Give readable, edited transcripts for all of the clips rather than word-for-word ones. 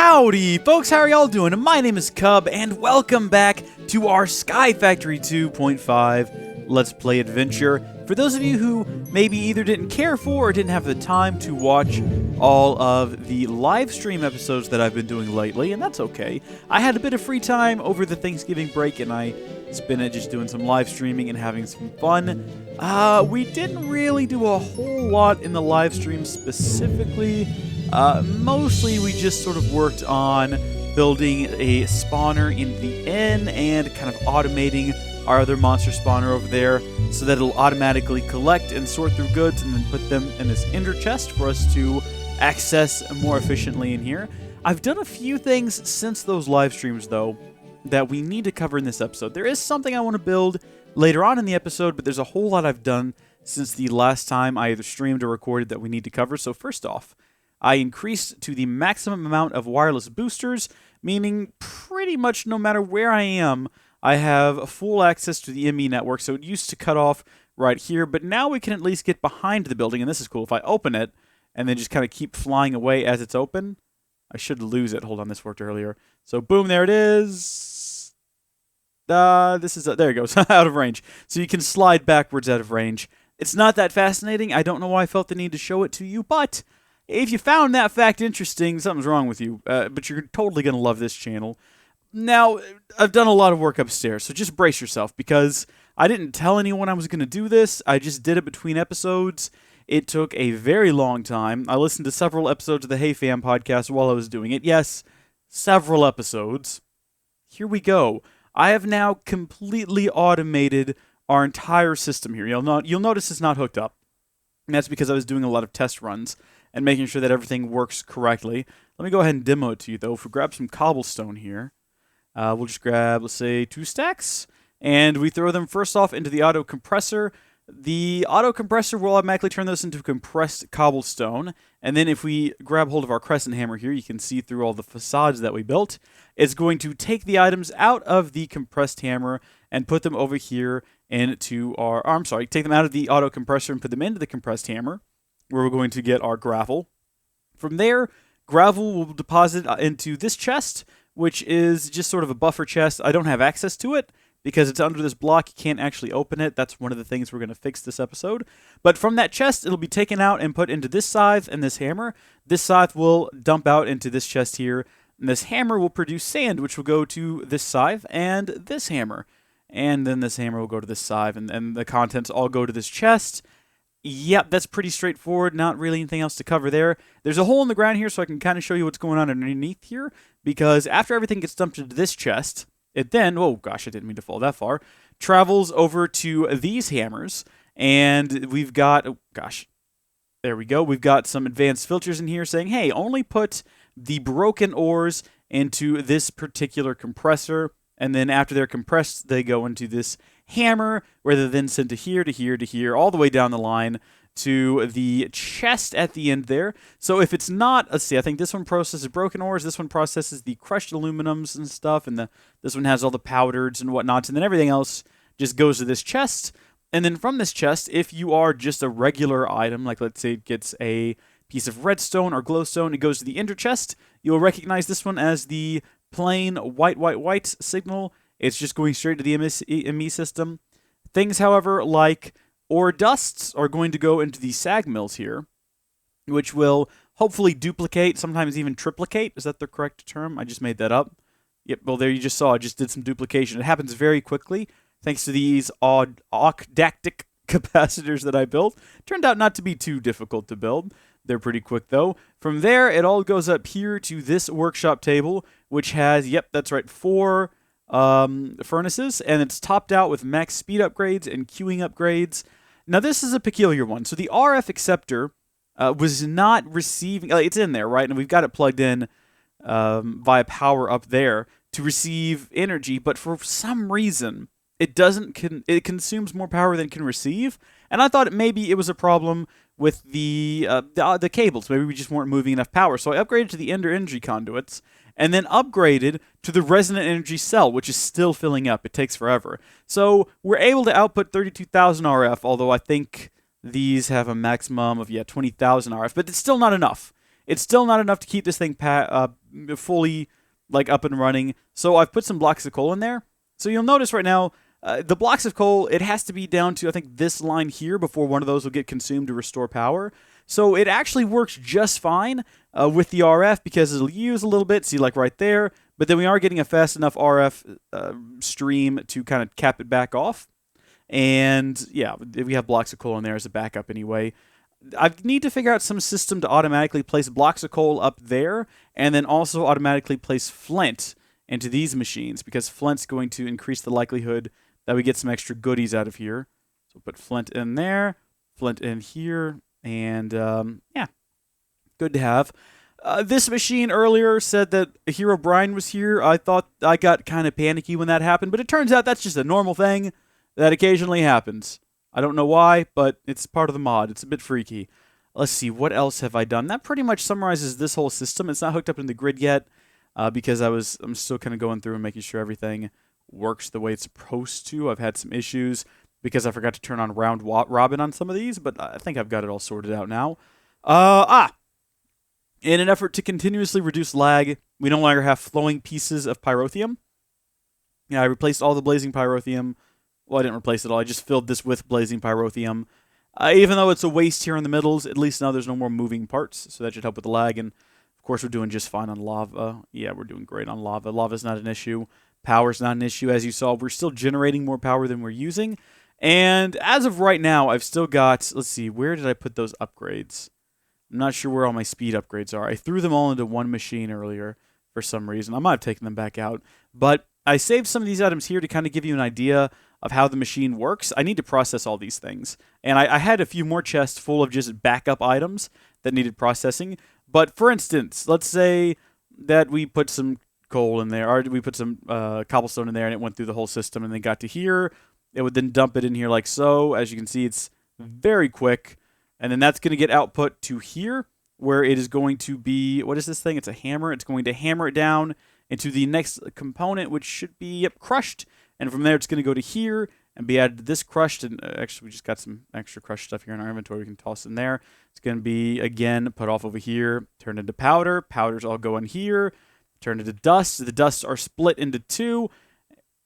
Howdy, folks, how are y'all doing? My name is Cub, and welcome back to our Sky Factory 2.5 Let's Play adventure. For those of you who maybe either didn't care for or didn't have the time to watch all of the live stream episodes that I've been doing lately, and that's okay. I had a bit of free time over the Thanksgiving break, and I spent it just doing some live streaming and having some fun. We didn't really do a whole lot in the live stream specifically. Mostly we just sort of worked on building a spawner in the inn and kind of automating our other monster spawner over there so that it'll automatically collect and sort through goods and then put them in this ender chest for us to access more efficiently in here. I've done a few things since those live streams, though, that we need to cover in this episode. There is something I want to build later on in the episode, but there's a whole lot I've done since the last time I either streamed or recorded that we need to cover. So first off, I increased to the maximum amount of wireless boosters, meaning pretty much no matter where I am, I have full access to the ME network. So it used to cut off right here, but now we can at least get behind the building, and this is cool. If I open it and then just kind of keep flying away as it's open, I should lose it. Hold on, this worked earlier. So boom, there it is. There it goes, out of range. So you can slide backwards out of range. It's not that fascinating. I don't know why I felt the need to show it to you, but if you found that fact interesting, something's wrong with you, but you're totally going to love this channel. Now, I've done a lot of work upstairs, so just brace yourself, because I didn't tell anyone I was going to do this. I just did it between episodes. It took a very long time. I listened to several episodes of the Hey Fam podcast while I was doing it. Yes, several episodes. Here we go. I have now completely automated our entire system here. You'll notice it's not hooked up, and that's because I was doing a lot of test runs and making sure that everything works correctly. Let me go ahead and demo it to you, though. If we grab some cobblestone here, we'll just grab, let's say, 2 stacks, and we throw them first off into the auto compressor. The auto compressor will automatically turn this into compressed cobblestone, and then if we grab hold of our crescent hammer here, you can see through all the facades that we built. It's going to take the items out of the compressed hammer and put them over here into take them out of the auto compressor and put them into the compressed hammer, where we're going to get our gravel. From there, gravel will deposit into this chest, which is just sort of a buffer chest. I don't have access to it because it's under this block. You can't actually open it. That's one of the things we're going to fix this episode. But from that chest, it'll be taken out and put into this scythe and this hammer. This scythe will dump out into this chest here, and this hammer will produce sand, which will go to this scythe and this hammer. And then this hammer will go to this scythe, and the contents all go to this chest. Yep, that's pretty straightforward. Not really anything else to cover there. There's a hole in the ground here, so I can kind of show you what's going on underneath here, because after everything gets dumped into this chest, it then, oh gosh, I didn't mean to fall that far, travels over to these hammers, and we've got, oh gosh, there we go. We've got some advanced filters in here saying, hey, only put the broken ores into this particular compressor, and then after they're compressed, they go into this hammer, where they're then sent to here, to here, to here, all the way down the line to the chest at the end there. So if it's not, let's see, I think this one processes broken ores, this one processes the crushed aluminums and stuff, and this one has all the powders and whatnot, and then everything else just goes to this chest. And then from this chest, if you are just a regular item, like let's say it gets a piece of redstone or glowstone, it goes to the ender chest. You'll recognize this one as the plain white signal. It's just going straight to the ME system. Things, however, like ore dusts are going to go into the sag mills here, which will hopefully duplicate, sometimes even triplicate. Is that the correct term? I just made that up. Yep, well, there you just saw. I just did some duplication. It happens very quickly, thanks to these octactic capacitors that I built. Turned out not to be too difficult to build. They're pretty quick, though. From there, it all goes up here to this workshop table, which has, yep, that's right, 4 furnaces, and it's topped out with max speed upgrades and queuing upgrades. Now, this is a peculiar one. So the RF acceptor was not receiving, it's in there, right? And we've got it plugged in via power up there to receive energy, but for some reason, it consumes more power than it can receive. And I thought maybe it was a problem with the cables. Maybe we just weren't moving enough power. So I upgraded to the Ender energy conduits, and then upgraded to the resonant energy cell, which is still filling up. It takes forever. So we're able to output 32,000 RF, although I think these have a maximum of, 20,000 RF, but it's still not enough. It's still not enough to keep this thing fully like up and running. So I've put some blocks of coal in there. So you'll notice right now, the blocks of coal, it has to be down to, I think, this line here before one of those will get consumed to restore power. So it actually works just fine with the RF because it'll use a little bit, see like right there, but then we are getting a fast enough RF stream to kind of cap it back off. And yeah, we have blocks of coal in there as a backup anyway. I need to figure out some system to automatically place blocks of coal up there and then also automatically place flint into these machines because flint's going to increase the likelihood that we get some extra goodies out of here. So put flint in there, flint in here, and yeah, good to have. This machine earlier said that Hero Brian was here. I thought I got kind of panicky when that happened, but it turns out that's just a normal thing that occasionally happens. I don't know why, but it's part of the mod. It's a bit freaky. Let's see, what else have I done? That pretty much summarizes this whole system. It's not hooked up in the grid yet because I'm still kind of going through and making sure everything works the way it's supposed to. I've had some issues because I forgot to turn on round robin on some of these, but I think I've got it all sorted out now. In an effort to continuously reduce lag, we no longer have flowing pieces of pyrotheum. Yeah, I replaced all the blazing pyrotheum. Well, I didn't replace it all. I just filled this with blazing pyrotheum. Even though it's a waste here in the middles, at least now there's no more moving parts, so that should help with the lag. And, of course, we're doing just fine on lava. Yeah, we're doing great on lava. Lava's not an issue. Power's not an issue. As you saw, we're still generating more power than we're using. And as of right now, I've still got, let's see, where did I put those upgrades? I'm not sure where all my speed upgrades are. I threw them all into one machine earlier for some reason. I might have taken them back out. But I saved some of these items here to kind of give you an idea of how the machine works. I need to process all these things. And I had a few more chests full of just backup items that needed processing. But for instance, let's say that we put some coal in there, or we put some cobblestone in there and it went through the whole system and then got to here. It would then dump it in here like so. As you can see, it's very quick. And then that's going to get output to here where it is going to be, what is this thing? It's a hammer. It's going to hammer it down into the next component, which should be crushed. And from there, it's going to go to here and be added to this crushed. And actually, we just got some extra crushed stuff here in our inventory. We can toss in there. It's going to be, again, put off over here, turned into powder. Powders all go in here, turned into dust. The dusts are split into two,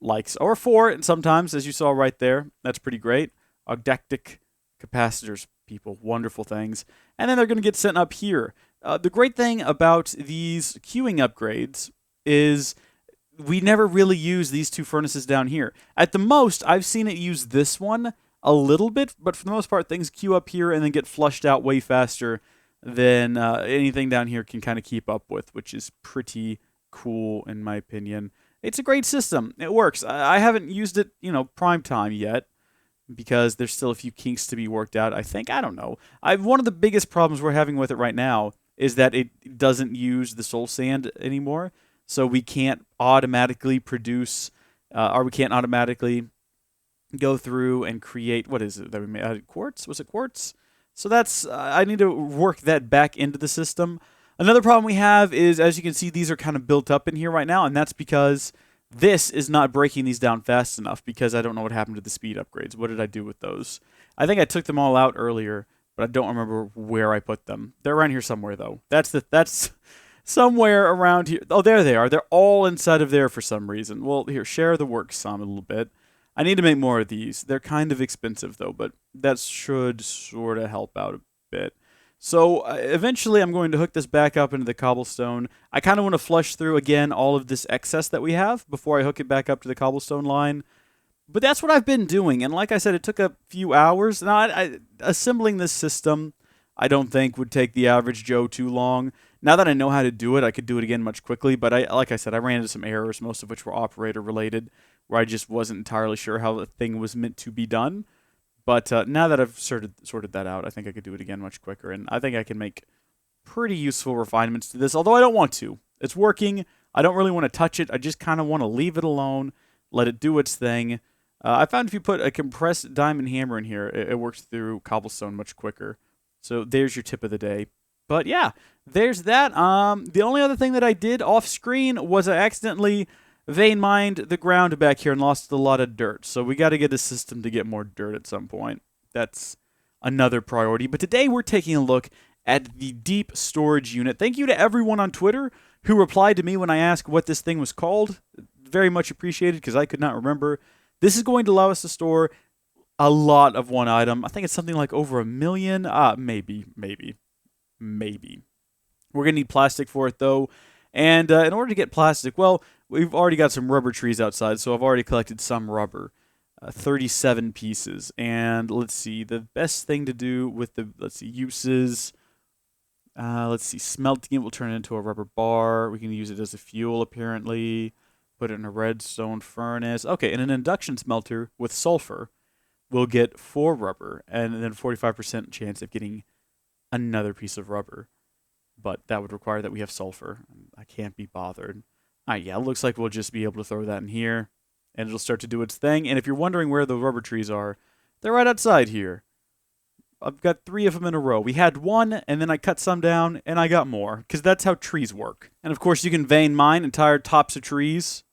or four, and sometimes, as you saw right there. That's pretty great. Ogdactic capacitors, people, wonderful things. And then they're going to get sent up here. The great thing about these queuing upgrades is we never really use these two furnaces down here. At the most, I've seen it use this one a little bit, but for the most part, things queue up here and then get flushed out way faster than anything down here can kind of keep up with, which is pretty cool in my opinion. It's a great system. It works. I haven't used it, prime time yet because there's still a few kinks to be worked out, I think. I don't know. One of the biggest problems we're having with it right now is that it doesn't use the soul sand anymore. So we can't automatically produce, or we can't automatically go through and create, what is it that we made? Quartz? Was it quartz? So that's, I need to work that back into the system. Another problem we have is, as you can see, these are kind of built up in here right now, and that's because this is not breaking these down fast enough because I don't know what happened to the speed upgrades. What did I do with those? I think I took them all out earlier, but I don't remember where I put them. They're around here somewhere, though. That's somewhere around here. Oh, there they are. They're all inside of there for some reason. Well, here, share the work some a little bit. I need to make more of these. They're kind of expensive, though, but that should sort of help out a bit. So eventually I'm going to hook this back up into the cobblestone. I kind of want to flush through, again, all of this excess that we have before I hook it back up to the cobblestone line. But that's what I've been doing, and like I said, it took a few hours. Now, assembling this system, I don't think would take the average Joe too long. Now that I know how to do it, I could do it again much quickly, but like I said, I ran into some errors, most of which were operator-related, where I just wasn't entirely sure how the thing was meant to be done. But now that I've sorted that out, I think I could do it again much quicker, and I think I can make pretty useful refinements to this, although I don't want to. It's working. I don't really want to touch it. I just kind of want to leave it alone, let it do its thing. I found if you put a compressed diamond hammer in here, it works through cobblestone much quicker. So there's your tip of the day. But yeah, there's that. The only other thing that I did off screen was I accidentally vein mined the ground back here and lost a lot of dirt. So we got to get a system to get more dirt at some point. That's another priority. But today we're taking a look at the deep storage unit. Thank you to everyone on Twitter who replied to me when I asked what this thing was called. Very much appreciated because I could not remember. This is going to allow us to store a lot of one item. I think it's something like over 1 million. Maybe. We're going to need plastic for it, though. And in order to get plastic, well, we've already got some rubber trees outside, so I've already collected some rubber. 37 pieces. And let's see, the best thing to do with the, uses. Smelting it will turn it into a rubber bar. We can use it as a fuel, apparently. Put it in a redstone furnace. Okay, and an induction smelter with sulfur will get 4 rubber, and then 45% chance of getting another piece of rubber. But that would require that we have sulfur. I can't be bothered. Alright, yeah, it looks like we'll just be able to throw that in here, and it'll start to do its thing. And if you're wondering where the rubber trees are, they're right outside here. I've got 3 of them in a row. We had 1, and then I cut some down, and I got more, because that's how trees work. And of course, you can vein mine entire tops of trees,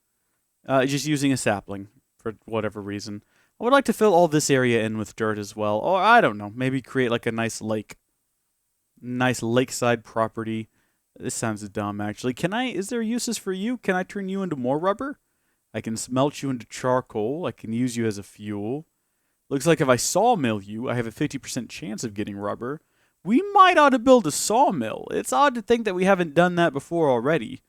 just using a sapling, for whatever reason. I would like to fill all this area in with dirt as well, or I don't know, maybe create like a nice lake. Nice lakeside property. This sounds dumb, actually. Is there uses for you? Can I turn you into more rubber? I can smelt you into charcoal. I can use you as a fuel. Looks like if I sawmill you, I have a 50% chance of getting rubber. We might ought to build a sawmill. It's odd to think that we haven't done that before already.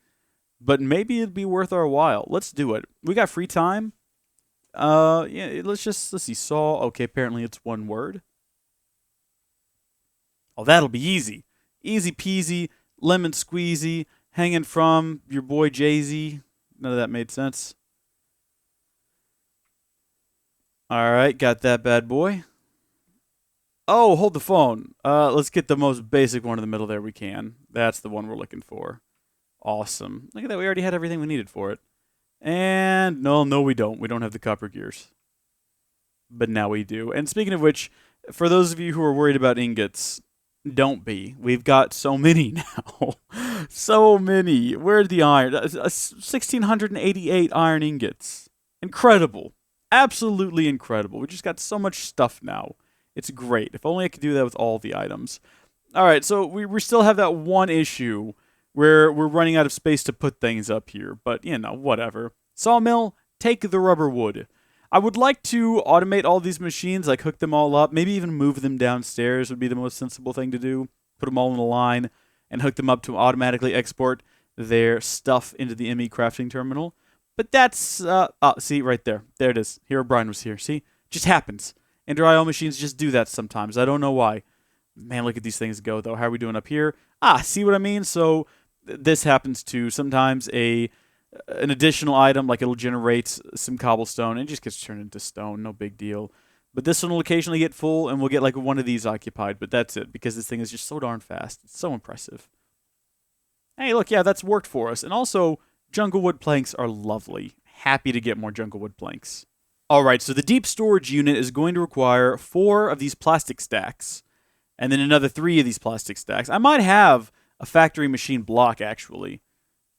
But maybe it'd be worth our while. Let's do it. We got free time. Yeah, let's see. Saw. Okay, apparently it's one word. Oh, that'll be easy. Easy peasy, lemon squeezy, hanging from your boy Jay-Z. None of that made sense. Alright, got that bad boy. Oh, hold the phone. Let's get the most basic one in the middle there we can. That's the one we're looking for. Awesome. Look at that, we already had everything we needed for it. And no, we don't. We don't have the copper gears. But now we do. And speaking of which, for those of you who are worried about ingots, don't be. We've got so many now. So many. Where's the iron? 1,688 iron ingots. Incredible. Absolutely incredible. We just got so much stuff now. It's great. If only I could do that with all the items. Alright, so we still have that one issue where we're running out of space to put things up here. But, you know, whatever. Sawmill, take the rubber wood. I would like to automate all these machines, like hook them all up, maybe even move them downstairs would be the most sensible thing to do. Put them all in a line and hook them up to automatically export their stuff into the ME crafting terminal. But that's, see, right there. There it is. Herobrine was here. See? Just happens. Ender IO machines just do that sometimes. I don't know why. Man, look at these things go, though. How are we doing up here? See what I mean? So this happens too. Sometimes an additional item, like it'll generate some cobblestone, and it just gets turned into stone, no big deal. But this one will occasionally get full, and we'll get like one of these occupied, but that's it, because this thing is just so darn fast. It's so impressive. Hey, look, yeah, that's worked for us. And also, jungle wood planks are lovely. Happy to get more jungle wood planks. Alright, so the deep storage unit is going to require 4 of these plastic stacks, and then another 3 of these plastic stacks. I might have a factory machine block, actually.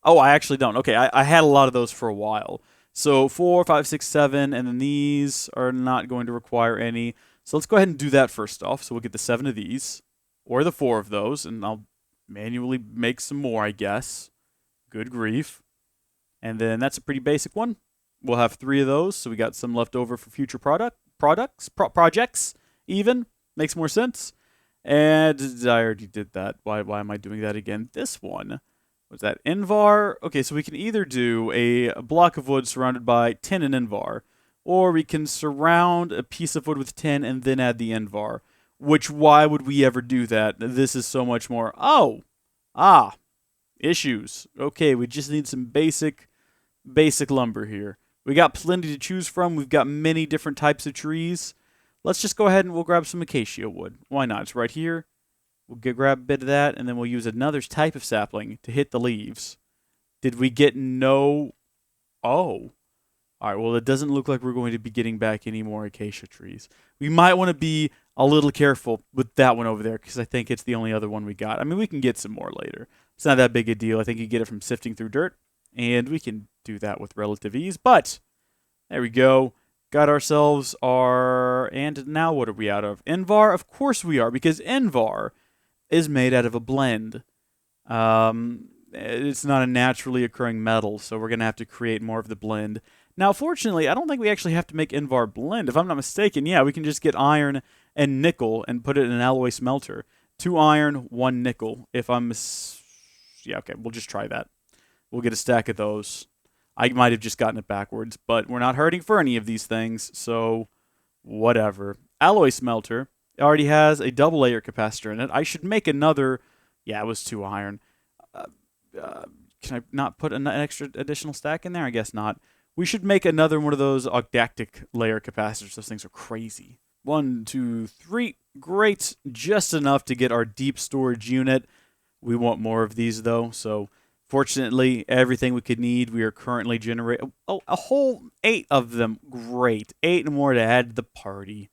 Oh, I actually don't. Okay, I had a lot of those for a while. So 4, 5, 6, 7, and then these are not going to require any. So let's go ahead and do that first off. So we'll get the 7 of these, or the 4 of those, and I'll manually make some more, I guess. Good grief. And then that's a pretty basic one. We'll have 3 of those, so we got some left over for future projects, even. Makes more sense. And I already did that. Why am I doing that again? This one. What's that? Invar? Okay, so we can either do a block of wood surrounded by tin and Invar, or we can surround a piece of wood with tin and then add the Invar. Which, why would we ever do that? This is so much more. Issues. Okay, we just need some basic lumber here. We got plenty to choose from. We've got many different types of trees. Let's just go ahead and we'll grab some acacia wood. Why not? It's right here. We'll grab a bit of that, and then we'll use another type of sapling to hit the leaves. Did we get no... Oh. Alright, well, it doesn't look like we're going to be getting back any more acacia trees. We might want to be a little careful with that one over there, because I think it's the only other one we got. I mean, we can get some more later. It's not that big a deal. I think you get it from sifting through dirt, and we can do that with relative ease. But, there we go. Got ourselves our... And now what are we out of? Invar? Of course we are, because Invar... is made out of a blend. It's not a naturally occurring metal, so we're going to have to create more of the blend. Now, fortunately, I don't think we actually have to make Invar blend. If I'm not mistaken, yeah, we can just get iron and nickel and put it in an alloy smelter. 2 iron, 1 nickel. If I'm... Yeah, okay, we'll just try that. We'll get a stack of those. I might have just gotten it backwards, but we're not hurting for any of these things, so whatever. Alloy smelter. It already has a double layer capacitor in it. I should make another... Yeah, it was 2 iron. Can I not put an extra additional stack in there? I guess not. We should make another one of those octactic layer capacitors. Those things are crazy. 1, 2, 3. Great. Just enough to get our deep storage unit. We want more of these, though. So, fortunately, everything we could need, we are currently generating. Oh, a whole 8 of them. Great. 8 more to add to the party.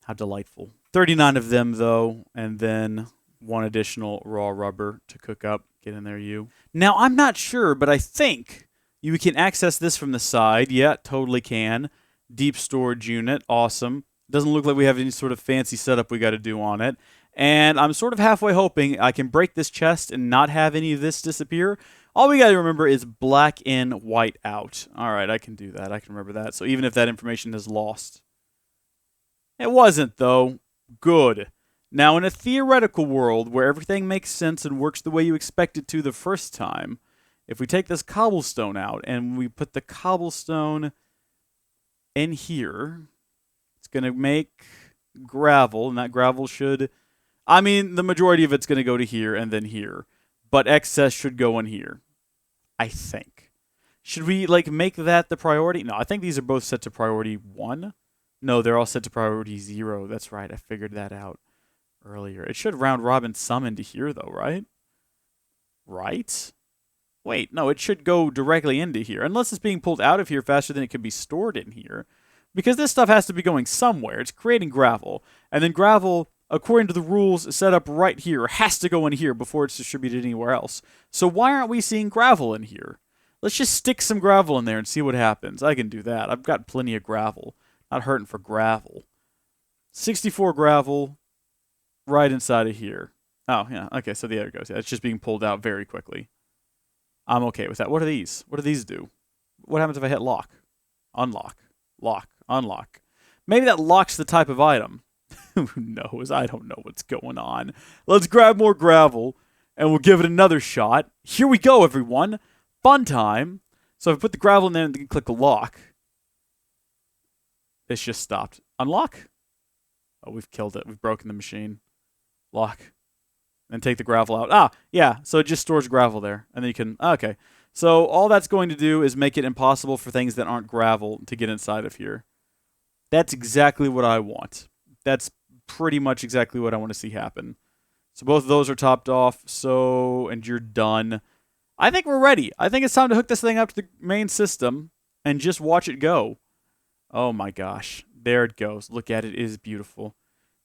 How delightful. 39 of them, though. And then 1 additional raw rubber to cook up. Get in there, you. Now, I'm not sure, but I think you can access this from the side. Yeah, totally can. Deep storage unit. Awesome. Doesn't look like we have any sort of fancy setup we got to do on it. And I'm sort of halfway hoping I can break this chest and not have any of this disappear. All we got to remember is black in, white out. All right, I can do that. I can remember that. So even if that information is lost. It wasn't, though. Good. Now, in a theoretical world where everything makes sense and works the way you expect it to the first time, if we take this cobblestone out and we put the cobblestone in here, it's going to make gravel, and that gravel should... I mean, the majority of it's going to go to here and then here, but excess should go in here, I think. Should we, like, make that the priority? No, I think these are both set to priority 1. No, they're all set to priority 0. That's right, I figured that out earlier. It should round robin some into here, though, right? Right? Wait, no, it should go directly into here, unless it's being pulled out of here faster than it can be stored in here. Because this stuff has to be going somewhere. It's creating gravel. And then gravel, according to the rules set up right here, has to go in here before it's distributed anywhere else. So why aren't we seeing gravel in here? Let's just stick some gravel in there and see what happens. I can do that. I've got plenty of gravel. Not hurting for gravel. 64 gravel right inside of here. Oh, yeah. Okay, so there it goes. Yeah, it's just being pulled out very quickly. I'm okay with that. What are these? What do these do? What happens if I hit lock? Unlock. Lock. Unlock. Maybe that locks the type of item. Who knows? I don't know what's going on. Let's grab more gravel, and we'll give it another shot. Here we go, everyone. Fun time. So if I put the gravel in there and click lock, it's just stopped. Unlock? Oh, we've killed it. We've broken the machine. Lock. And take the gravel out. Ah, yeah. So it just stores gravel there. And then you can... Okay. So all that's going to do is make it impossible for things that aren't gravel to get inside of here. That's exactly what I want. That's pretty much exactly what I want to see happen. So both of those are topped off. So... And you're done. I think we're ready. I think it's time to hook this thing up to the main system and just watch it go. Oh my gosh. There it goes. Look at it. It is beautiful.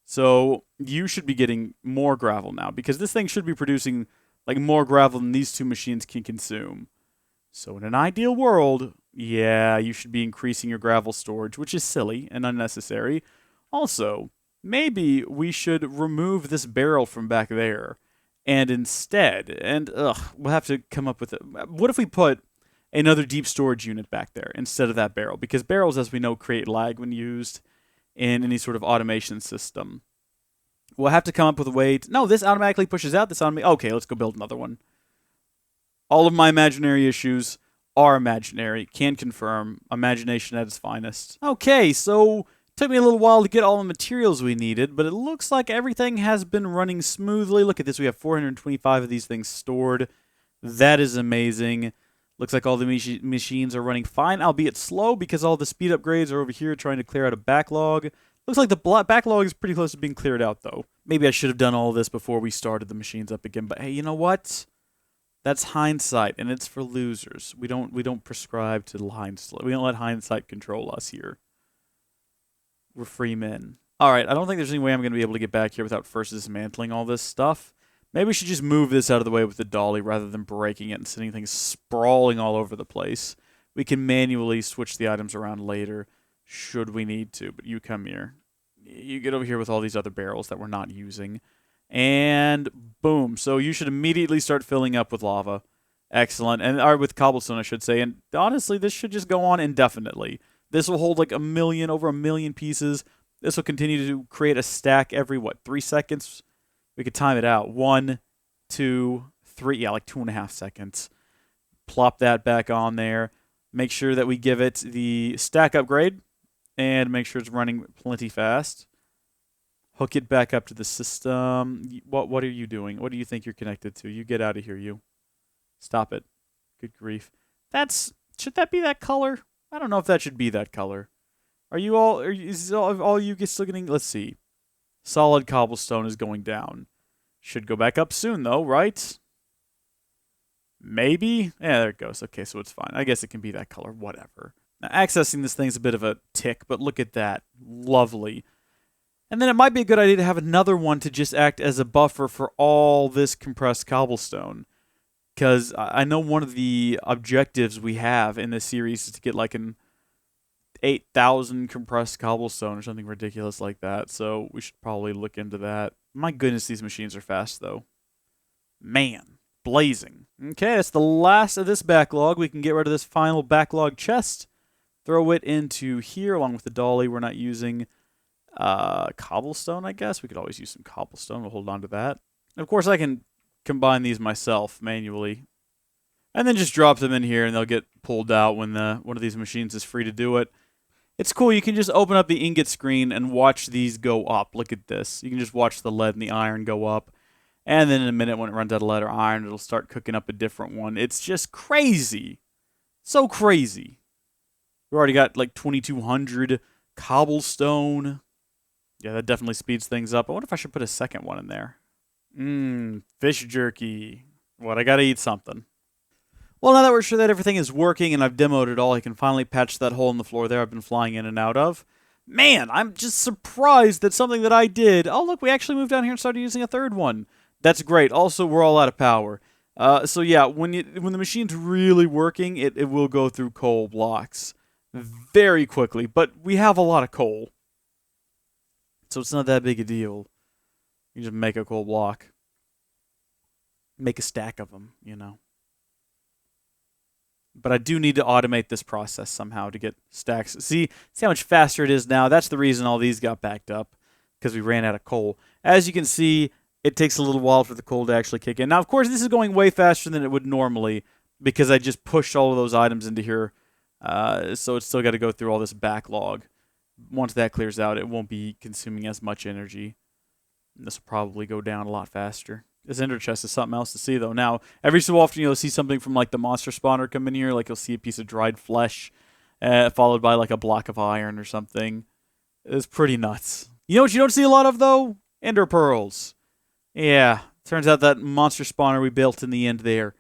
So you should be getting more gravel now because this thing should be producing like more gravel than these 2 machines can consume. So in an ideal world, yeah, you should be increasing your gravel storage, which is silly and unnecessary. Also, maybe we should remove this barrel from back there and instead, we'll have to come up with it. What if we put another deep storage unit back there instead of that barrel? Because barrels, as we know, create lag when used in any sort of automation system. We'll have to come up with a way to... No, this automatically pushes out this Okay, let's go build another one. All of my imaginary issues are imaginary. Can confirm. Imagination at its finest. Okay, so... Took me a little while to get all the materials we needed, but it looks like everything has been running smoothly. Look at this. We have 425 of these things stored. That is amazing. Looks like all the machines are running fine, albeit slow, because all the speed upgrades are over here trying to clear out a backlog. Looks like the backlog is pretty close to being cleared out, though. Maybe I should have done all this before we started the machines up again, but hey, you know what? That's hindsight, and it's for losers. We don't prescribe to hindsight. We don't let hindsight control us here. We're free men. All right, I don't think there's any way I'm going to be able to get back here without first dismantling all this stuff. Maybe we should just move this out of the way with the dolly rather than breaking it and sending things sprawling all over the place. We can manually switch the items around later, should we need to. But you come here. You get over here with all these other barrels that we're not using. And boom. So you should immediately start filling up with lava. Excellent. Or with cobblestone, I should say. And honestly, this should just go on indefinitely. This will hold like over a million pieces. This will continue to create a stack every, 3 seconds? We could time it out. 1, 2, 3. Yeah, like 2.5 seconds. Plop that back on there. Make sure that we give it the stack upgrade. And make sure it's running plenty fast. Hook it back up to the system. What are you doing? What do you think you're connected to? You get out of here, you. Stop it. Good grief. Should that be that color? I don't know if that should be that color. Is all you still getting? Let's see. Solid cobblestone is going down. Should go back up soon, though, right? Maybe? Yeah, there it goes. Okay, so it's fine. I guess it can be that color. Whatever. Now, accessing this thing's a bit of a tick, but look at that. Lovely. And then it might be a good idea to have another one to just act as a buffer for all this compressed cobblestone. Because I know one of the objectives we have in this series is to get like an 8,000 compressed cobblestone or something ridiculous like that. So we should probably look into that. My goodness, these machines are fast, though. Man, blazing. Okay, that's the last of this backlog. We can get rid of this final backlog chest. Throw it into here along with the dolly. We're not using cobblestone, I guess. We could always use some cobblestone. We'll hold on to that. And of course, I can combine these myself manually. And then just drop them in here, and they'll get pulled out when one of these machines is free to do it. It's cool. You can just open up the ingot screen and watch these go up. Look at this. You can just watch the lead and the iron go up. And then in a minute, when it runs out of lead or iron, it'll start cooking up a different one. It's just crazy. So crazy. We already got like 2,200 cobblestone. Yeah, that definitely speeds things up. I wonder if I should put a second one in there. Fish jerky. What, I gotta eat something. Well, now that we're sure that everything is working and I've demoed it all, I can finally patch that hole in the floor there I've been flying in and out of. Man, I'm just surprised that something that I did... Oh, look, we actually moved down here and started using a third one. That's great. Also, we're all out of power. So yeah, when the machine's really working, it will go through coal blocks very quickly. But we have a lot of coal. So it's not that big a deal. You just make a coal block. Make a stack of them, you know. But I do need to automate this process somehow to get stacks. See how much faster it is now? That's the reason all these got backed up, because we ran out of coal. As you can see, it takes a little while for the coal to actually kick in. Now, of course, this is going way faster than it would normally, because I just pushed all of those items into here. So it's still got to go through all this backlog. Once that clears out, it won't be consuming as much energy. And this will probably go down a lot faster. This ender chest is something else to see, though. Now, every so often you'll see something from like the monster spawner come in here. Like you'll see a piece of dried flesh, followed by like a block of iron or something. It's pretty nuts. You know what you don't see a lot of, though? Ender pearls. Yeah, turns out that monster spawner we built in the end there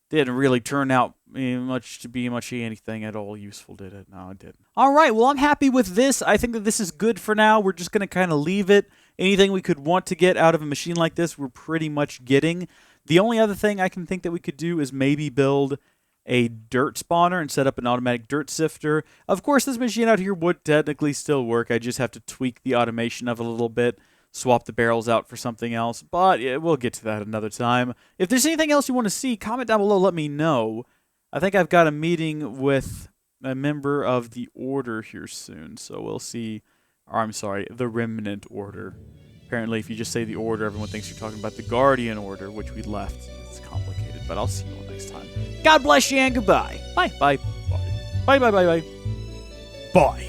didn't really turn out to be much anything at all useful, did it? No, it didn't. All right, well, I'm happy with this. I think that this is good for now. We're just going to kind of leave it. Anything we could want to get out of a machine like this, we're pretty much getting. The only other thing I can think that we could do is maybe build a dirt spawner and set up an automatic dirt sifter. Of course, this machine out here would technically still work. I just have to tweak the automation of it a little bit, swap the barrels out for something else, but yeah, we'll get to that another time. If there's anything else you want to see, comment down below, let me know. I think I've got a meeting with a member of the Order here soon, so we'll see. Or, I'm sorry, the Remnant Order. Apparently, if you just say the Order, everyone thinks you're talking about the Guardian Order, which we left. It's complicated, but I'll see you all next time. God bless you and goodbye. Bye. Bye. Bye. Bye. Bye. Bye. Bye. Bye.